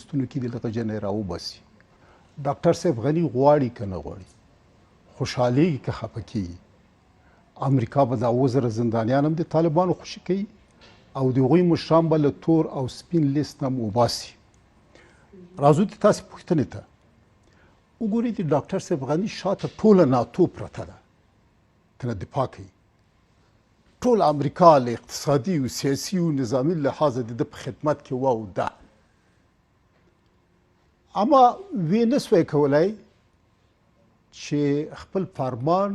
بحثونو کې د دغه جنې راوباسي. ډاکټر صاحب غني غواړي که نه غواړي خوشحالېږي که خفه کېږي. امریکا به دا 2000 زندانیان هم د طالبانو خوشي کوي او د هغوی مشران به له تور او سپین لیست نه هم وباسي. راځو د تاسې پوښتنې ته. وګورئ د ډاکټر صاحب غني شاته ټوله ناتو پرته ده، تنه دفاع کوي. ټول امریکا له اقتصادي او سیاسي او نظامي لحاظه د ده په خدمت کې وه او ده. اما وی نه سوی کولی چې خپل فرمان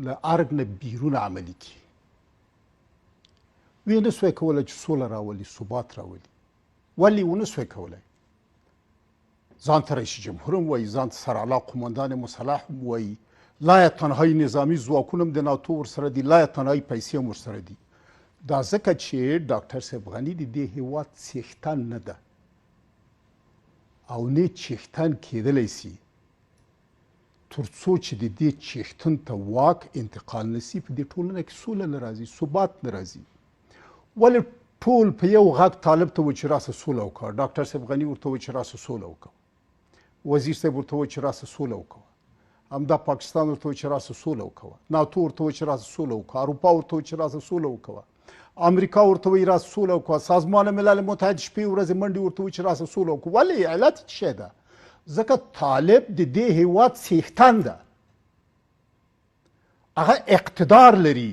له ارګ نه بیرون عملي کړي. وی نه سوی کولی چې سوله راولي، ثبات راولي. ولې ونه سوی کولی؟ ځان ته رئیس جمهور هم وایي، ځان ته سرعلا قماندان مسلح هم وایي، لا تنهایی نظامی ځواکونه هم د ناتو ورسره دي، لا تنهایی پیسې هم ورسره دي. دا ځکه چې ډاکټر صاحب غني د دې هېواد څښتن نه ده او نه چښتن کېدلی سي تر څو چې د دې چښتن ته واک انتقال نه سي. په دې ټولنه کې سوله نه راځي، ثبات نه راځي. ولې ټول په یو غږ طالب ته وایي چې راسه سوله وکړه. ډاکټر صاحب غني ورته وایي چې راسه سوله وکړه. وزیر صاحب ورته وایي چې راسه سوله وکړه. همدا پاکستان ورته وایي چې راسه سوله وکړه. ناتو ورته وایي چې راسه سوله وکړه. اروپا ورته وایي چې راسه سوله وکړه. امریکا ورته وایي راسه سوله وکړه. سازمان ملل متحد شپې ورځې منډې ورته وایي چې راسه سوله وکړه. ولې؟ علت څه شی ده؟ ځکه طالب د دې هېواد څښتن ده، هغه اقتدار لري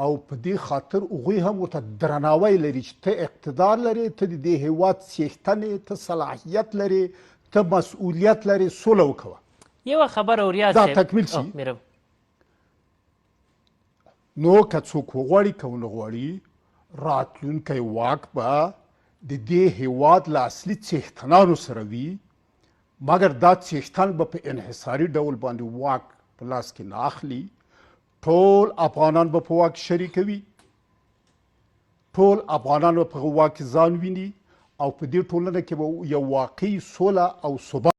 او په دې خاطر هغوی هم ورته درناوی لري چې ته اقتدار لرې، ته د دې هېواد څښتن یې، ته صلاحیت لرې، ته مسؤلیت لرې، سوله وکوه. یوه خبره وریا دا تکمیل شي. نو که څوک وغواړي که ونه غواړي راتلونکی واک به د دې هېواد له اصلي څښتنانو سره وي، مګر دا څښتن به په انحصاري ډول باندې واک په لاس کې نه اخلي. ټول افغانان به په واک شریکوي، ټول افغانان به په واک ځان ویني او په دې ټولنه کې به یو واقعي سوله او ثبات